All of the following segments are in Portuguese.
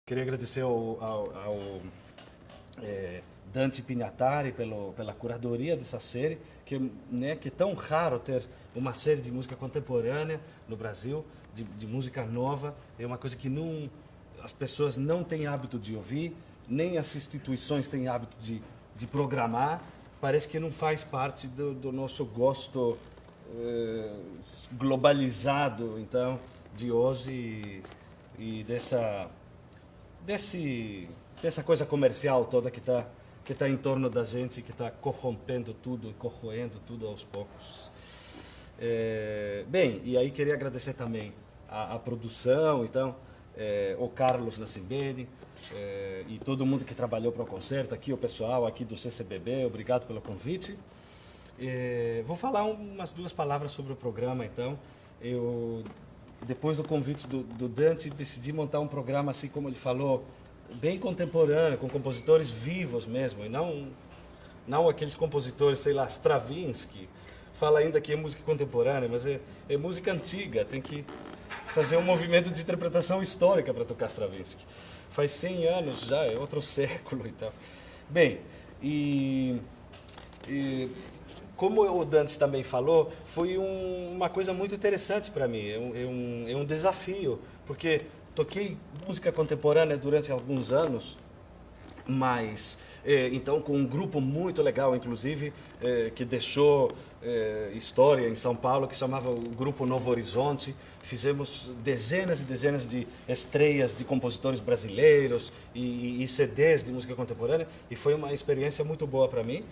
Queria agradecer ao Dante Pignatari pela curadoria dessa série, que é tão raro ter uma série de música contemporânea no Brasil, de música nova. É uma coisa que as pessoas não têm hábito de ouvir, nem as instituições têm hábito de programar. Parece que não faz parte do nosso gosto globalizado, então, de hoje e dessa coisa comercial toda que tá em torno da gente, que está corrompendo tudo e corroendo tudo aos poucos. Bem, e aí queria agradecer também a produção, então, o Carlos Nassimbeni e todo mundo que trabalhou para o concerto, aqui o pessoal aqui do CCBB, obrigado pelo convite. Vou falar umas duas palavras sobre o programa, então. Depois do convite do Dante, decidi montar um programa, assim como ele falou, bem contemporâneo, com compositores vivos mesmo, e não aqueles compositores, sei lá, Stravinsky. Fala ainda que é música contemporânea, mas é música antiga, tem que fazer um movimento de interpretação histórica para tocar Stravinsky. Faz 100 anos já, é outro século e tal. Bem, como o Dante também falou, foi uma coisa muito interessante para mim, é um desafio, porque toquei música contemporânea durante alguns anos, mas então com um grupo muito legal, inclusive, que deixou história em São Paulo, que chamava o Grupo Novo Horizonte. Fizemos dezenas e dezenas de estreias de compositores brasileiros e CDs de música contemporânea, e foi uma experiência muito boa para mim.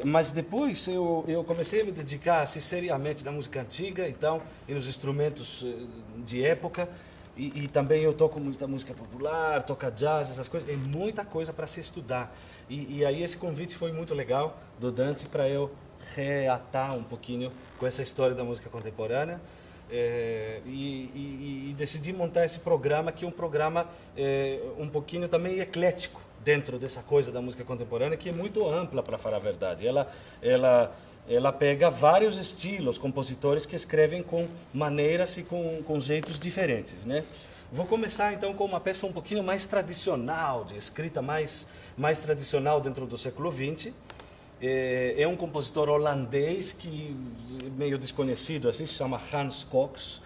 Mas depois eu comecei a me dedicar assim, seriamente na música antiga, então, e nos instrumentos de época, e também eu toco muita música popular, toco jazz, essas coisas, é muita coisa para se estudar. E aí esse convite foi muito legal do Dante para eu reatar um pouquinho com essa história da música contemporânea. E decidi montar esse programa, que é um programa um pouquinho também eclético, dentro dessa coisa da música contemporânea, que é muito ampla, para falar a verdade. Ela pega vários estilos, compositores que escrevem com maneiras e com jeitos diferentes, né? Vou começar então com uma peça um pouquinho mais tradicional, de escrita mais tradicional dentro do século XX. É um compositor holandês que meio desconhecido, assim, se chama Hans Cox.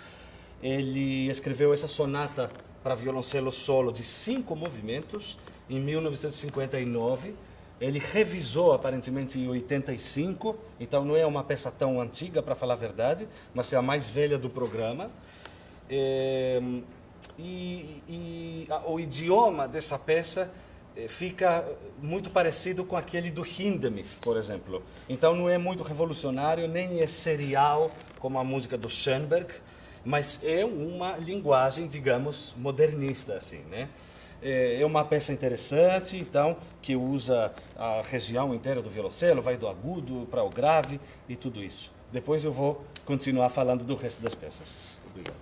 Ele escreveu essa sonata para violoncelo solo de 5 movimentos em 1959. Ele revisou aparentemente em 85, então não é uma peça tão antiga, para falar a verdade, mas é a mais velha do programa. O idioma dessa peça fica muito parecido com aquele do Hindemith, por exemplo. Então não é muito revolucionário, nem é serial como a música do Schoenberg, mas é uma linguagem, digamos, modernista, assim, né? É uma peça interessante, então, que usa a região inteira do violoncelo, vai do agudo para o grave e tudo isso. Depois eu vou continuar falando do resto das peças. Obrigado.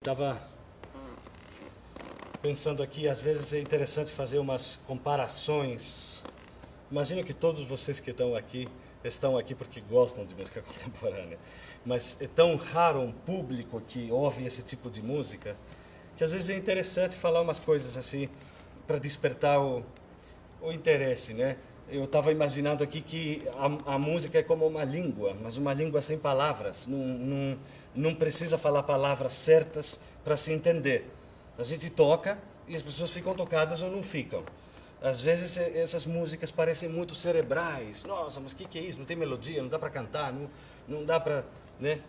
estava pensando aqui, às vezes é interessante fazer umas comparações. Imagino que todos vocês que estão aqui porque gostam de música contemporânea, mas é tão raro um público que ouve esse tipo de música, que às vezes é interessante falar umas coisas assim, para despertar o interesse, né? Eu estava imaginando aqui que a música é como uma língua, mas uma língua sem palavras. Não precisa falar palavras certas para se entender. A gente toca e as pessoas ficam tocadas ou não ficam. Às vezes essas músicas parecem muito cerebrais. Nossa, mas o que é isso? Não tem melodia, não dá para cantar, não dá para... né?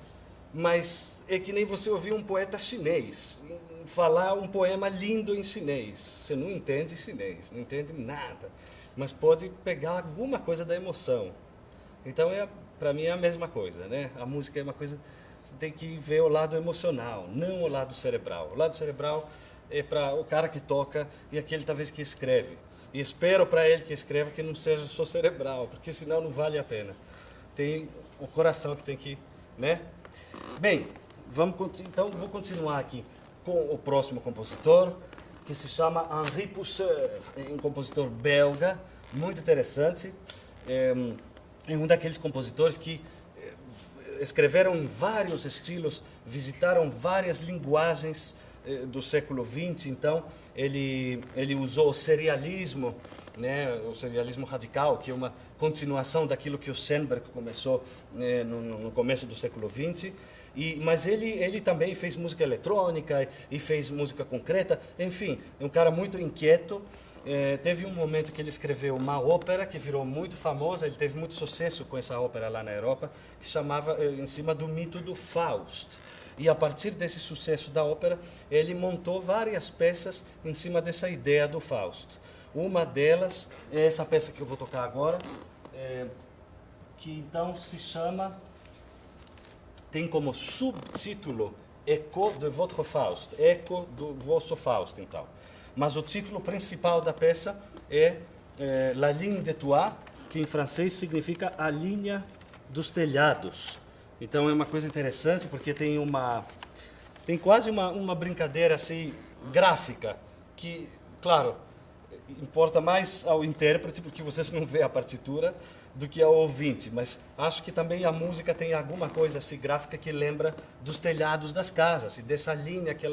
Mas é que nem você ouvir um poeta chinês falar um poema lindo em chinês. Você não entende chinês, não entende nada, mas pode pegar alguma coisa da emoção. Então, para mim, é a mesma coisa, né? A música é uma coisa... Você tem que ver o lado emocional, não o lado cerebral. O lado cerebral é para o cara que toca e aquele, talvez, que escreve. E espero para ele que escreva que não seja só cerebral, porque senão não vale a pena. Tem o coração que tem que... né? Bem, então vou continuar aqui com o próximo compositor, que se chama Henri Pousseur, um compositor belga, muito interessante. É um daqueles compositores que escreveram em vários estilos, visitaram várias linguagens do século XX. Então, ele usou o serialismo, né, o serialismo radical, que é uma continuação daquilo que o Schoenberg começou no começo do século XX. Mas ele também fez música eletrônica e fez música concreta. Enfim, é um cara muito inquieto. Teve um momento que ele escreveu uma ópera que virou muito famosa. Ele teve muito sucesso com essa ópera lá na Europa, que chamava em cima do mito do Fausto. E a partir desse sucesso da ópera, ele montou várias peças em cima dessa ideia do Fausto. Uma delas é essa peça que eu vou tocar agora, que então se chama... tem como subtítulo Echo de votre Faust, Eco do vosso Fausto, então. Mas o título principal da peça é La ligne de toit, que em francês significa a linha dos telhados. Então é uma coisa interessante porque tem quase uma brincadeira assim gráfica que, claro, importa mais ao intérprete porque vocês não vê a partitura do que ao ouvinte, mas acho que também a música tem alguma coisa assim gráfica que lembra dos telhados das casas e dessa linha que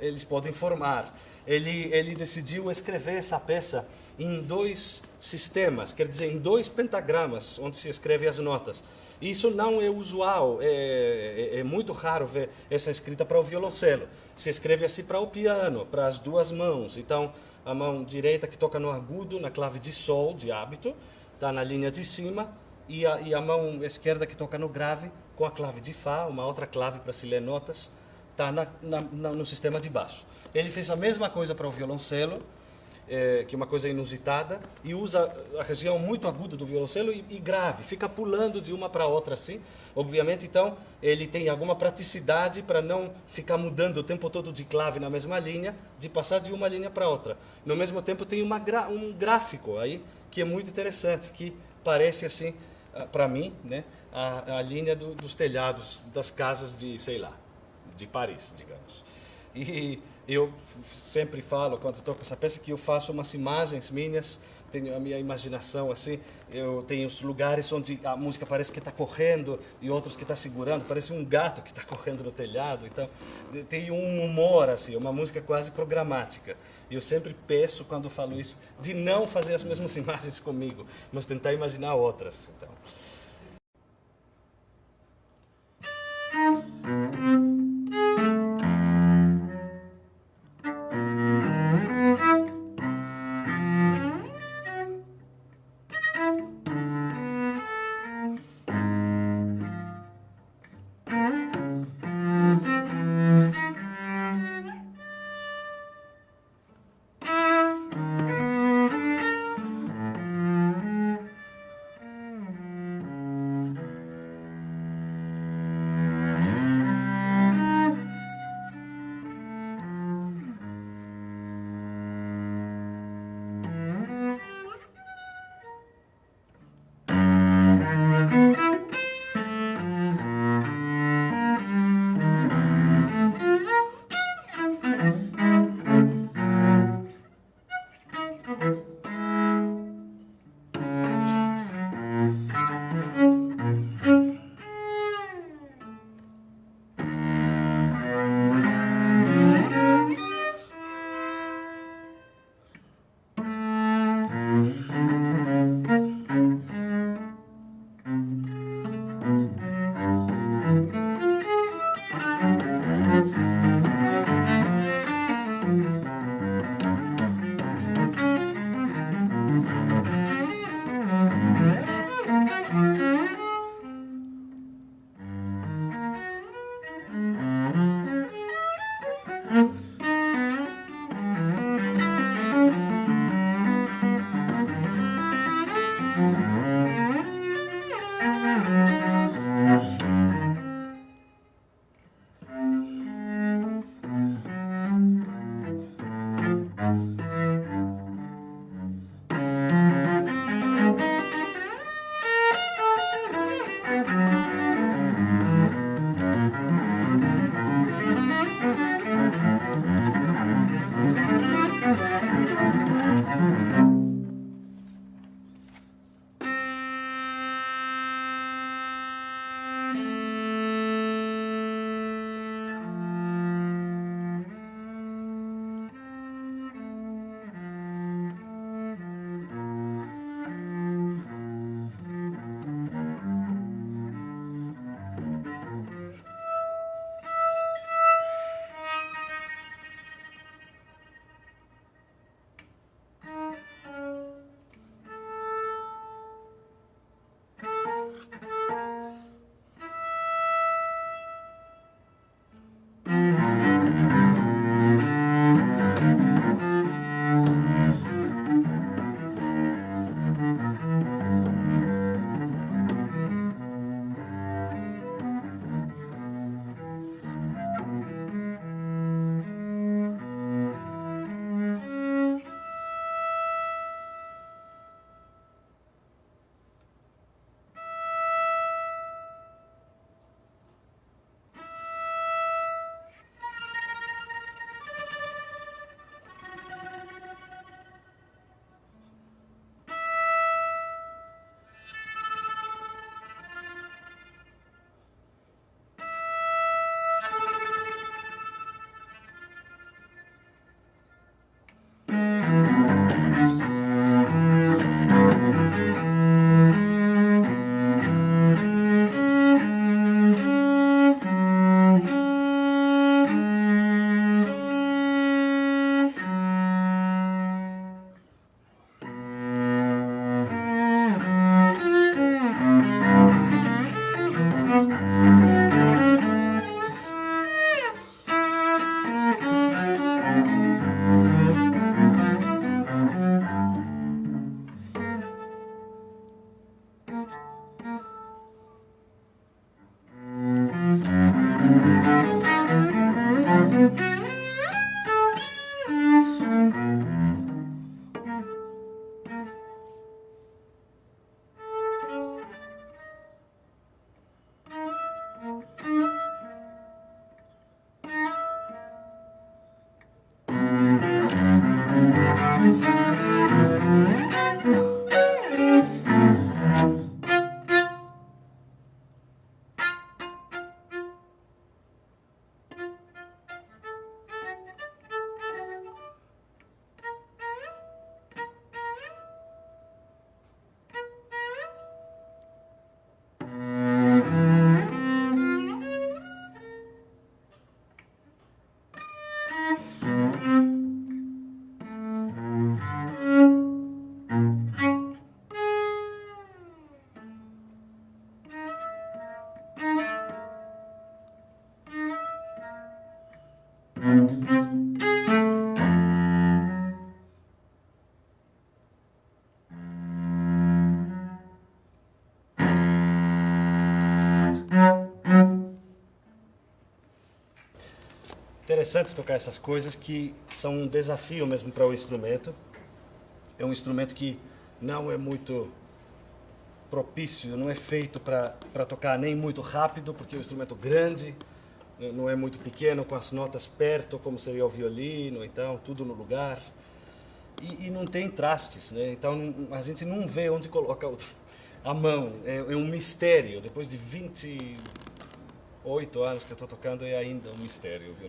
eles podem formar. Ele decidiu escrever essa peça em 2 sistemas, quer dizer, em 2 pentagramas, onde se escreve as notas. Isso não é usual, é muito raro ver essa escrita para o violoncelo. Se escreve assim para o piano, para as 2 mãos. Então, a mão direita que toca no agudo, na clave de sol, de hábito, está na linha de cima, e a mão esquerda que toca no grave, com a clave de Fá, uma outra clave para se ler notas, está no sistema de baixo. Ele fez a mesma coisa para o violoncelo, que é uma coisa inusitada, e usa a região muito aguda do violoncelo e grave, fica pulando de uma para outra assim. Obviamente, então, ele tem alguma praticidade para não ficar mudando o tempo todo de clave na mesma linha, de passar de uma linha para outra. No mesmo tempo, tem um gráfico aí, que é muito interessante, que parece assim, para mim, né, a linha dos telhados das casas de, sei lá, de Paris, digamos. E eu sempre falo, quando toco essa peça, que eu faço umas imagens minhas, tenho a minha imaginação assim, eu tenho os lugares onde a música parece que está correndo e outros que está segurando, parece um gato que está correndo no telhado. Então, tem um humor, assim, uma música quase programática. E eu sempre peço, quando falo isso, de não fazer as mesmas imagens comigo, mas tentar imaginar outras. Então. Interessante tocar essas coisas que são um desafio mesmo para o instrumento. É um instrumento que não é muito propício, não é feito para tocar nem muito rápido, porque é um instrumento grande, não é muito pequeno, com as notas perto, como seria o violino, então tudo no lugar. E não tem trastes, né? Então a gente não vê onde coloca a mão. É um mistério. Depois de 28 anos que eu estou tocando, é ainda um mistério, viu?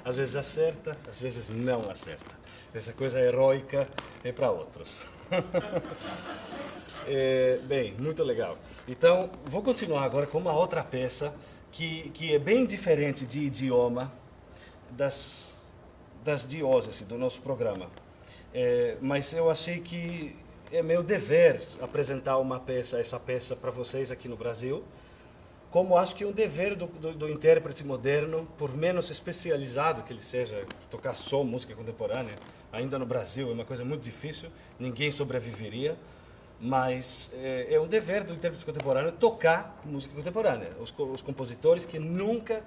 Às vezes acerta, às vezes não acerta. Essa coisa heróica é para outros. Bem, muito legal. Então, vou continuar agora com uma outra peça que é bem diferente de idioma das dióceses do nosso programa. Mas eu achei que é meu dever apresentar essa peça para vocês aqui no Brasil, como acho que é um dever do intérprete moderno, por menos especializado que ele seja, tocar só música contemporânea, ainda no Brasil é uma coisa muito difícil, ninguém sobreviveria, mas é um dever do intérprete contemporâneo tocar música contemporânea. Os compositores que nunca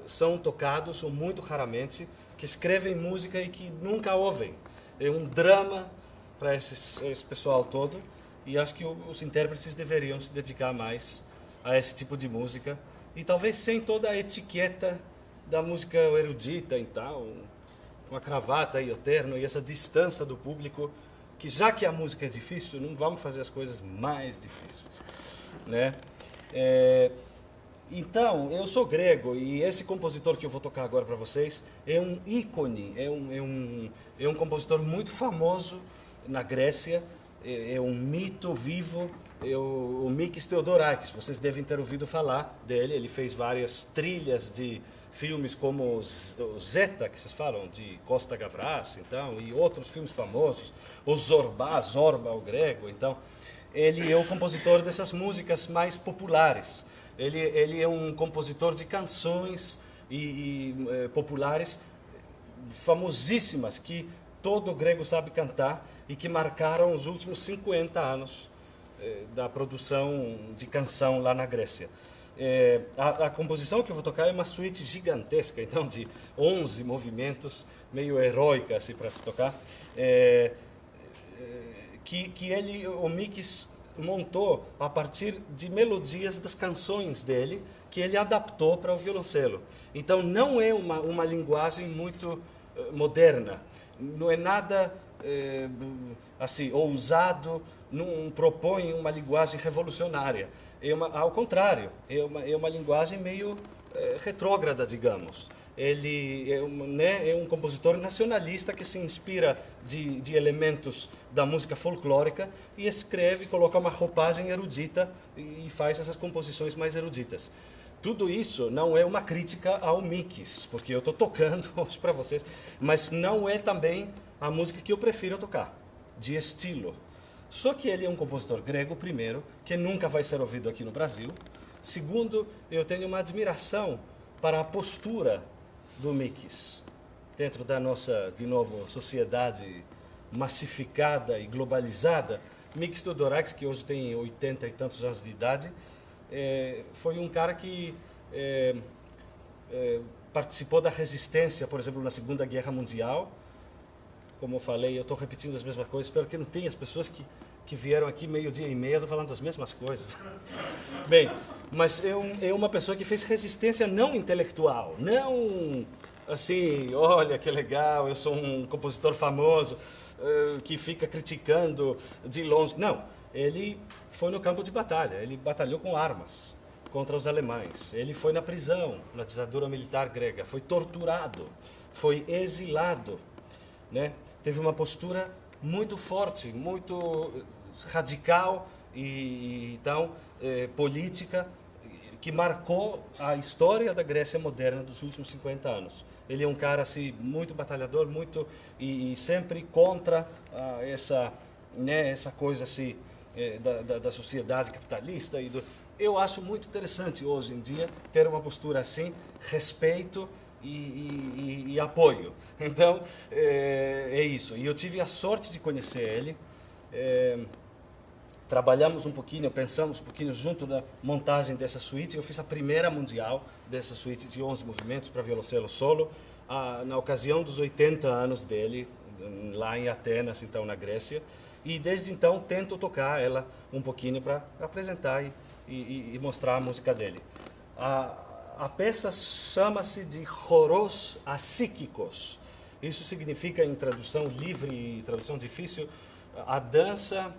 são tocados, ou muito raramente, que escrevem música e que nunca ouvem. É um drama para esse pessoal todo, e acho que os intérpretes deveriam se dedicar mais a esse tipo de música, e talvez sem toda a etiqueta da música erudita e tal, com a cravata e o terno e essa distância do público, que já que a música é difícil, não vamos fazer as coisas mais difíceis, né? Então, eu sou grego e esse compositor que eu vou tocar agora para vocês é um ícone, é um compositor muito famoso na Grécia, é um mito vivo, o Mikis Theodorakis. Vocês devem ter ouvido falar dele. Ele fez várias trilhas de filmes como o Zeta, que vocês falam, de Costa Gavras, então, e outros filmes famosos, o Zorba, o grego. Então, ele é o compositor dessas músicas mais populares. Ele é um compositor de canções populares famosíssimas que todo grego sabe cantar e que marcaram os últimos 50 anos da produção de canção lá na Grécia. A composição que eu vou tocar é uma suíte gigantesca, então de 11 movimentos, meio heróica assim, para se tocar, que o Mikis montou a partir de melodias das canções dele, que ele adaptou para o violoncelo. Então não é uma linguagem muito moderna, não é nada assim ousado, não propõe uma linguagem revolucionária. Ao contrário, é uma linguagem meio retrógrada, digamos. Ele é um compositor nacionalista que se inspira de elementos da música folclórica e escreve, coloca uma roupagem erudita e faz essas composições mais eruditas. Tudo isso não é uma crítica ao Mikis, porque eu estou tocando hoje para vocês, mas não é também a música que eu prefiro tocar, de estilo. Só que ele é um compositor grego, primeiro, que nunca vai ser ouvido aqui no Brasil. Segundo, eu tenho uma admiração para a postura do Mikis dentro da nossa, de novo, sociedade massificada e globalizada. Mikis Theodorakis, que hoje tem 80 e tantos anos de idade, foi um cara que participou da resistência, por exemplo, na Segunda Guerra Mundial. Como eu falei, eu estou repetindo as mesmas coisas, espero que não tenha as pessoas que vieram aqui meio-dia e meia falando as mesmas coisas. Bem, mas é uma pessoa que fez resistência não intelectual, não assim, olha que legal, eu sou um compositor famoso que fica criticando de longe. Não, ele foi no campo de batalha, ele batalhou com armas contra os alemães, ele foi na prisão, na ditadura militar grega, foi torturado, foi exilado, né? Teve uma postura muito forte, muito radical e então política, que marcou a história da Grécia moderna dos últimos 50 anos. Ele é um cara assim muito batalhador, muito e sempre contra essa coisa assim da sociedade capitalista eu acho muito interessante hoje em dia ter uma postura assim, respeito e apoio. Então, é isso. E eu tive a sorte de conhecer ele. Trabalhamos um pouquinho, pensamos um pouquinho junto na montagem dessa suíte. Eu fiz a primeira mundial dessa suíte de 11 movimentos para violoncelo solo, na ocasião dos 80 anos dele, lá em Atenas, então, na Grécia. E desde então tento tocar ela um pouquinho para apresentar e mostrar a música dele. A peça chama-se de Choros Assíquicos. Isso significa, em tradução livre e tradução difícil, a dança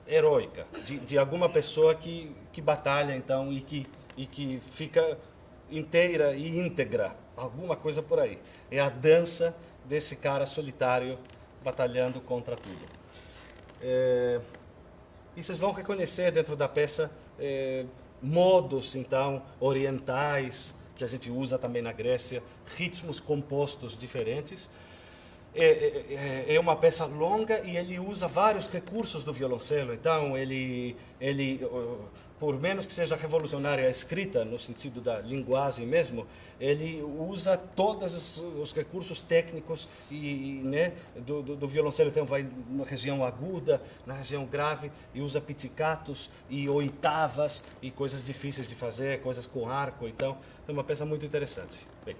heróica de alguma pessoa que batalha, então, e que fica inteira e íntegra, alguma coisa por aí. É a dança desse cara solitário batalhando contra tudo. E vocês vão reconhecer dentro da peça modos, então, orientais, que a gente usa também na Grécia, ritmos compostos diferentes. É uma peça longa e ele usa vários recursos do violoncelo. Então, ele por menos que seja revolucionária a escrita, no sentido da linguagem mesmo, ele usa todos os recursos técnicos né, do violoncelo. Então, vai na região aguda, na região grave, e usa pizzicatos e oitavas e coisas difíceis de fazer, coisas com arco. Então, é uma peça muito interessante. Bem.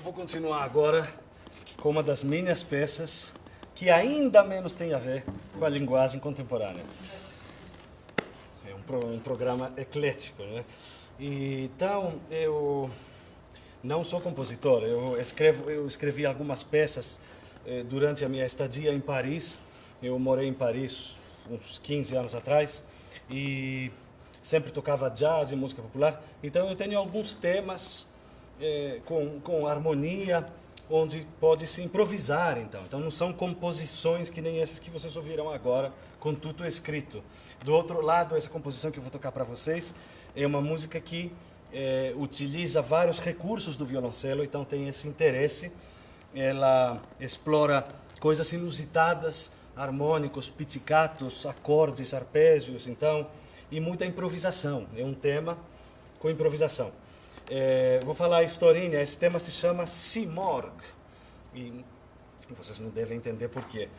Vou continuar agora com uma das minhas peças que ainda menos tem a ver com a linguagem contemporânea. É um programa eclético, né? Então, eu não sou compositor, eu escrevi algumas peças durante a minha estadia em Paris. Eu morei em Paris uns 15 anos atrás e sempre tocava jazz e música popular. Então, eu tenho alguns temas com harmonia, onde pode se improvisar, então não são composições que nem essas que vocês ouviram agora, com tudo escrito. Do outro lado, essa composição que eu vou tocar para vocês é uma música que utiliza vários recursos do violoncelo, então tem esse interesse. Ela explora coisas inusitadas, harmônicos, pizzicatos, acordes, arpejos, então, e muita improvisação. É um tema com improvisação. Vou falar a historinha. Esse tema se chama Simorg e vocês não devem entender por quê.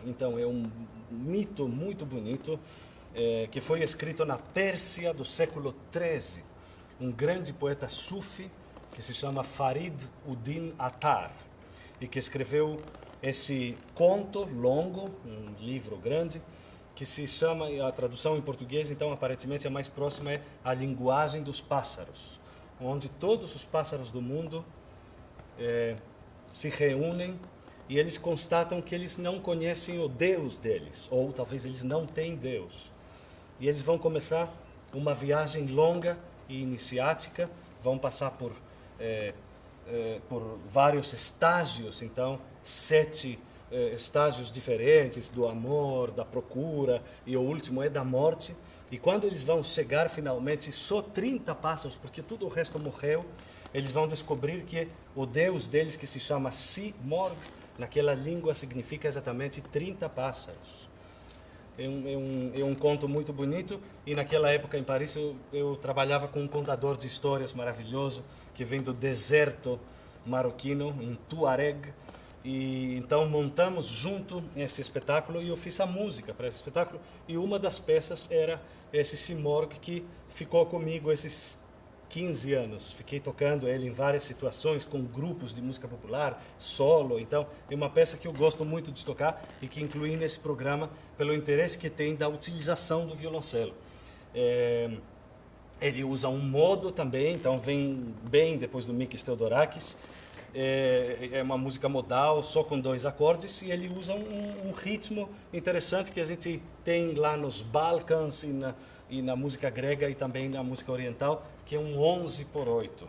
Então é um mito muito bonito que foi escrito na Pérsia do século XIII. Um grande poeta sufi que se chama Farid Uddin Attar e que escreveu esse conto longo, um livro grande, que se chama, a tradução em português, então, aparentemente, a mais próxima é A Linguagem dos Pássaros, onde todos os pássaros do mundo se reúnem e eles constatam que eles não conhecem o Deus deles, ou talvez eles não têm Deus. E eles vão começar uma viagem longa e iniciática, vão passar por vários estágios, então, 7 estágios diferentes do amor, da procura, e o último é da morte. E quando eles vão chegar finalmente, só 30 pássaros, porque todo o resto morreu, eles vão descobrir que o Deus deles, que se chama Simorg, naquela língua significa exatamente 30 pássaros. É um conto muito bonito, e naquela época em Paris eu trabalhava com um contador de histórias maravilhoso, que vem do deserto marroquino, um tuareg. E então montamos junto esse espetáculo e eu fiz a música para esse espetáculo. E uma das peças era esse Simorg, que ficou comigo esses 15 anos. Fiquei tocando ele em várias situações, com grupos de música popular, solo. Então é uma peça que eu gosto muito de tocar e que incluí nesse programa pelo interesse que tem da utilização do violoncelo. Ele usa um modo também, então vem bem depois do Mikis Theodorakis. É uma música modal, só com 2 acordes, e ele usa um ritmo interessante que a gente tem lá nos Balcãs e na música grega e também na música oriental, que é um 11/8.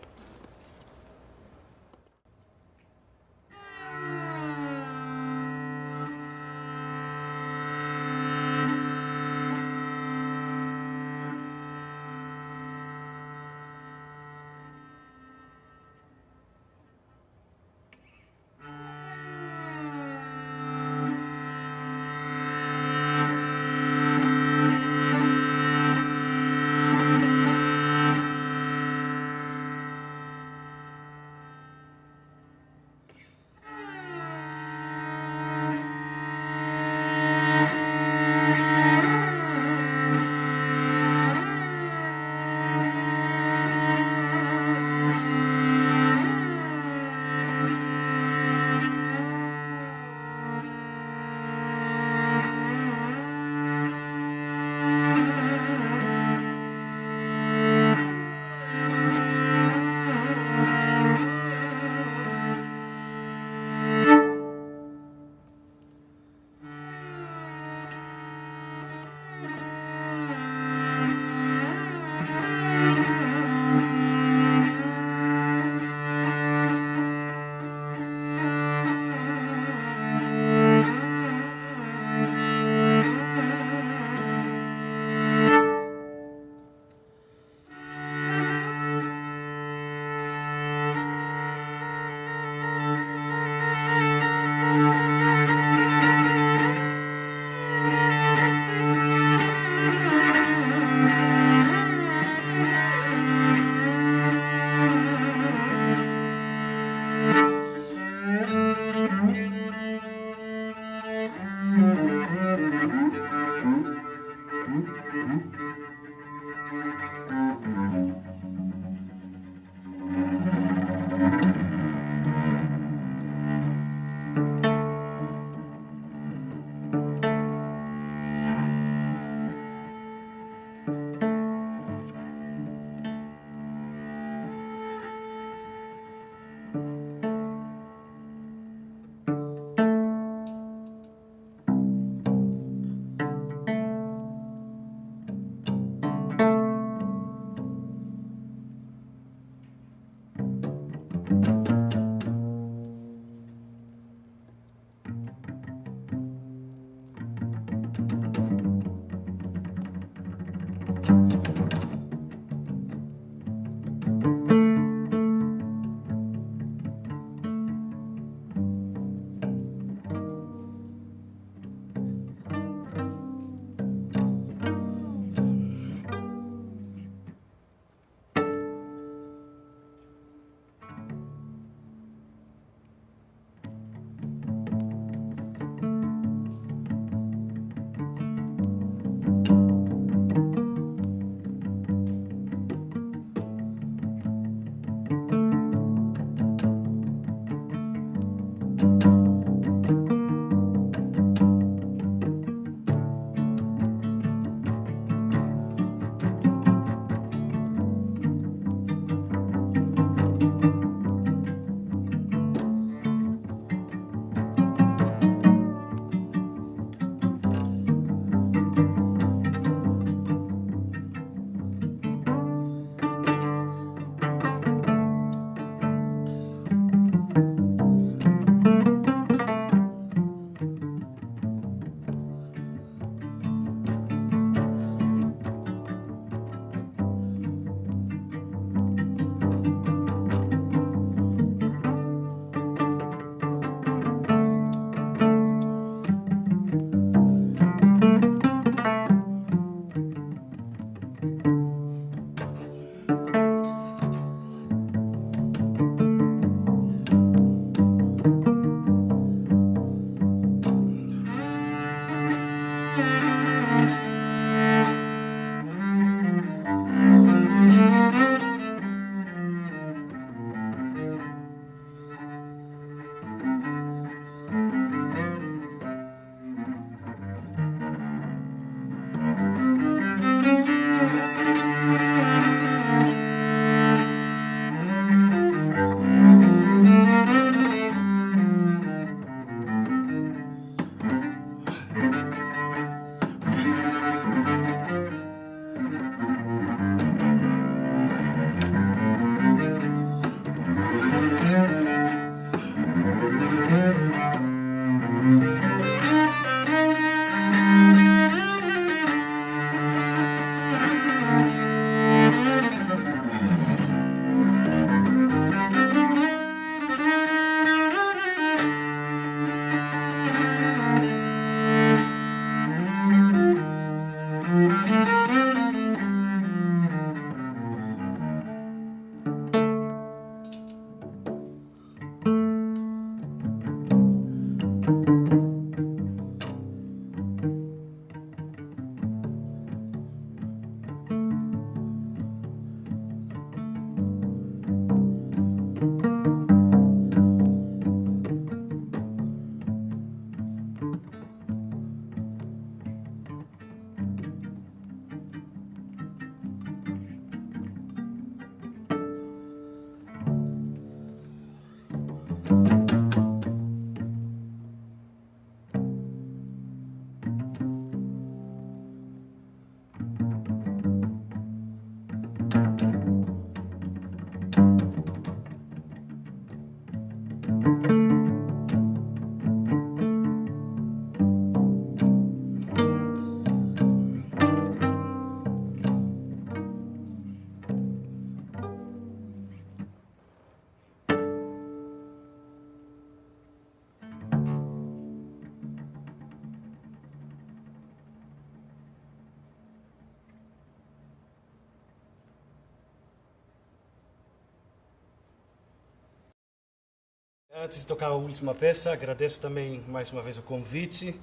Antes de tocar a última peça, agradeço também mais uma vez o convite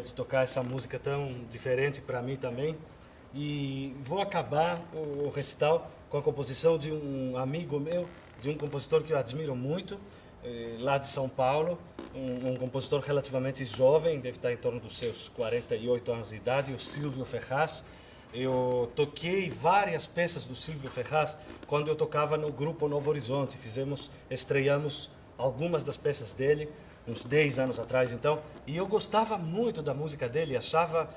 de tocar essa música tão diferente para mim também. E vou acabar o recital com a composição de um amigo meu, de um compositor que eu admiro muito, lá de São Paulo, um compositor relativamente jovem, deve estar em torno dos seus 48 anos de idade, o Silvio Ferraz. Eu toquei várias peças do Silvio Ferraz quando eu tocava no grupo Novo Horizonte. Estreamos algumas das peças dele, uns 10 anos atrás, então. E eu gostava muito da música dele, achava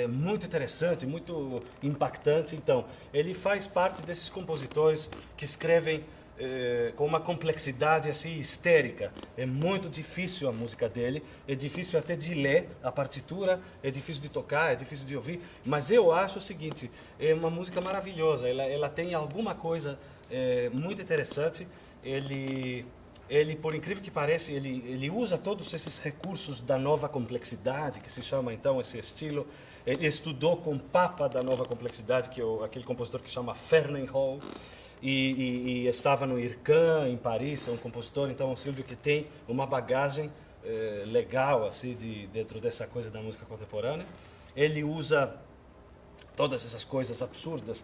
muito interessante, muito impactante. Então, ele faz parte desses compositores que escrevem com uma complexidade assim histérica. É muito difícil a música dele, é difícil até de ler a partitura, é difícil de tocar, é difícil de ouvir, mas eu acho o seguinte, é uma música maravilhosa, ela tem alguma coisa muito interessante. Ele, por incrível que pareça, ele usa todos esses recursos da nova complexidade, que se chama então esse estilo. Ele estudou com o Papa da nova complexidade, que é aquele compositor que chama Ferneyhough, e estava no IRCAM, em Paris, é um compositor, então o Silvio que tem uma bagagem legal assim dentro dessa coisa da música contemporânea. Ele usa todas essas coisas absurdas,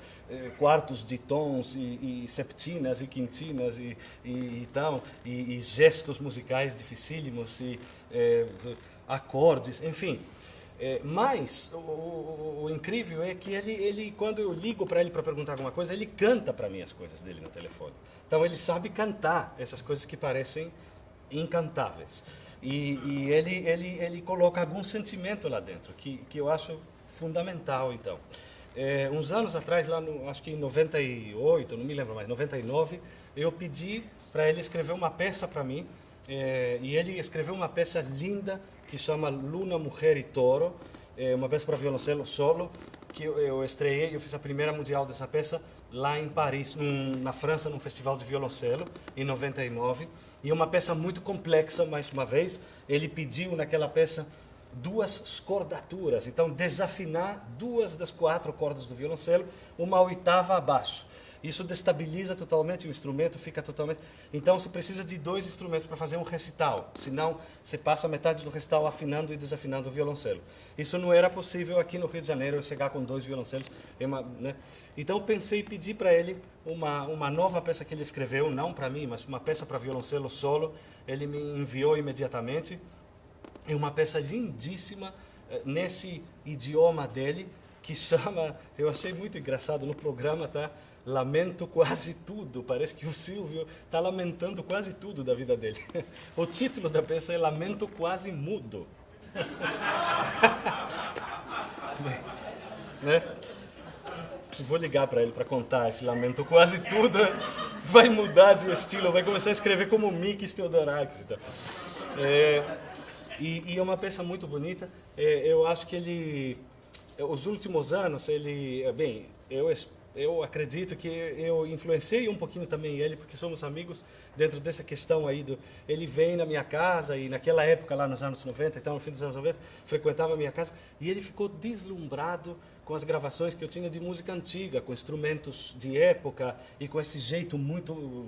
quartos de tons e septinas e quintinas e gestos musicais dificílimos e acordes, enfim. Mas o incrível é que ele quando eu ligo para ele para perguntar alguma coisa, ele canta para mim as coisas dele no telefone. Então ele sabe cantar essas coisas que parecem incantáveis. E ele coloca algum sentimento lá dentro, que eu acho fundamental, então. Uns anos atrás, lá acho que em 98, não me lembro mais, 99, eu pedi para ele escrever uma peça para mim, e ele escreveu uma peça linda que chama Luna, Mulher e Toro, uma peça para violoncelo solo, que eu estreiei, eu fiz a primeira mundial dessa peça lá em Paris, na França, num festival de violoncelo, em 99, e uma peça muito complexa, mais uma vez. Ele pediu naquela peça 2 scordaturas, então desafinar 2 das 4 cordas do violoncelo, uma oitava abaixo. Isso destabiliza totalmente o instrumento, fica totalmente... Então, você precisa de 2 instrumentos para fazer um recital, senão você passa metade do recital afinando e desafinando o violoncelo. Isso não era possível aqui no Rio de Janeiro, eu chegar com 2 violoncelos. Né? Então, pensei em pedir para ele uma nova peça que ele escreveu, não para mim, mas uma peça para violoncelo solo. Ele me enviou imediatamente. É uma peça lindíssima, nesse idioma dele, que chama, eu achei muito engraçado no programa, tá? Lamento quase tudo. Parece que o Silvio está lamentando quase tudo da vida dele. O título da peça é Lamento Quase Mudo. Né? Vou ligar para ele para contar esse lamento quase tudo. Vai mudar de estilo, vai começar a escrever como Mikis Theodorakis. Então. E é uma peça muito bonita. Eu acho que ele, os últimos anos, bem, eu acredito que eu influenciei um pouquinho também ele, porque somos amigos dentro dessa questão aí ele vem na minha casa, e naquela época lá nos anos 90, então no fim dos anos 90, frequentava a minha casa, e ele ficou deslumbrado com as gravações que eu tinha de música antiga, com instrumentos de época e com esse jeito muito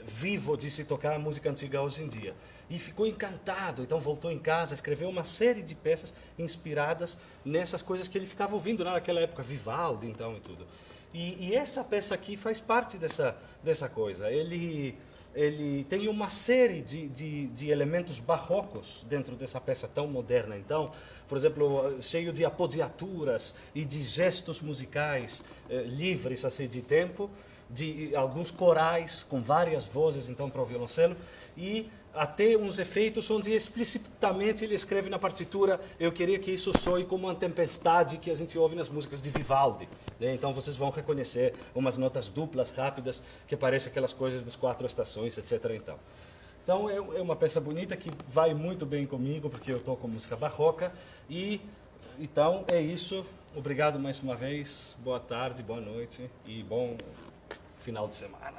vivo de se tocar a música antiga hoje em dia. E ficou encantado, então voltou em casa, escreveu uma série de peças inspiradas nessas coisas que ele ficava ouvindo naquela época, Vivaldi então e tudo. E essa peça aqui faz parte dessa coisa. Ele tem uma série de elementos barrocos dentro dessa peça tão moderna. Então, por exemplo, cheio de apodiaturas e de gestos musicais livres assim, de tempo, de alguns corais com várias vozes então para o violoncelo, e até uns efeitos onde explicitamente ele escreve na partitura: eu queria que isso soe como uma tempestade que a gente ouve nas músicas de Vivaldi, né? Então vocês vão reconhecer umas notas duplas rápidas que parecem aquelas coisas das 4 estações, etc. Então é uma peça bonita que vai muito bem comigo, porque eu toco música barroca. E então é isso. Obrigado mais uma vez. Boa tarde, boa noite e bom final de semana.